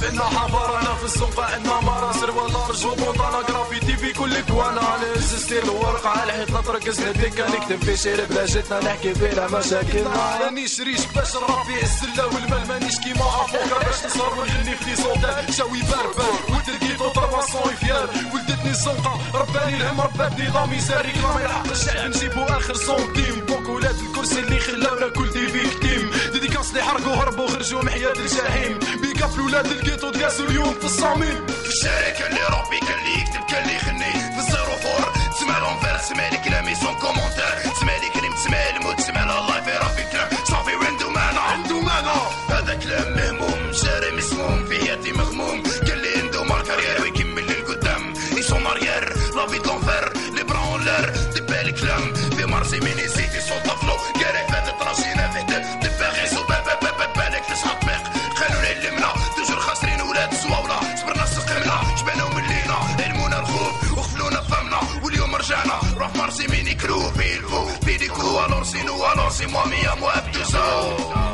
عندنا حضارة في السوق عندنا مراسر ولا رجو مونطانا جرافيتي في كل كوانا نهز ستيل الورق على الحيط نتركز نديكا نكتب في شعر بلاجتنا نحكي فيها مشاكلنا مانيش ريش باش نربي السلة والمال مانيش كيما افوكا باش نصور ونغني في سونتال شاوي باربان وتركيتو طرباسون فيال ولدتني الزنقة رباني الهم رباتني ضامي ساري كلام يلحق الشعب نجيبو اخر سنتيم بوك ولاد الكرسي اللي خلاونا كل دي فيكتيم ديديكاس اللي حرقوا هربوا خرجوا من حياة الجحيم بيكاف الولاد الجيتو دقاسوا اليوم في الصميم في الشارع كان اللي ربي كان اللي يكتب كان اللي يغني في الزيرو فور تسمع لونفير تسمع لي كلامي سون كومونتير تسمع لي كريم تسمع الموت تسمع الله في ربي كلام صافي عنده معنى هذا كلام مهموم شارع مسموم في حياتي مغموم قال لي عنده مار كارير ويكمل للقدام يسون ماريير لا في لونفير لي برون لير دبا الكلام في مارسي ميني سيتي سون طفلو قاري فات تراشينا في حداد دبا غيسو بالك تسحق بيق خلونا اللمنا توجور خاسرين ولاد الزواوله صبرنا استقمنا جبنا وملينا علمونا الخوف وخفلونا فمنا واليوم رجعنا روح مارسي ميني كرو في الفو في ديكو الور سي موا ميا موا ابتوزو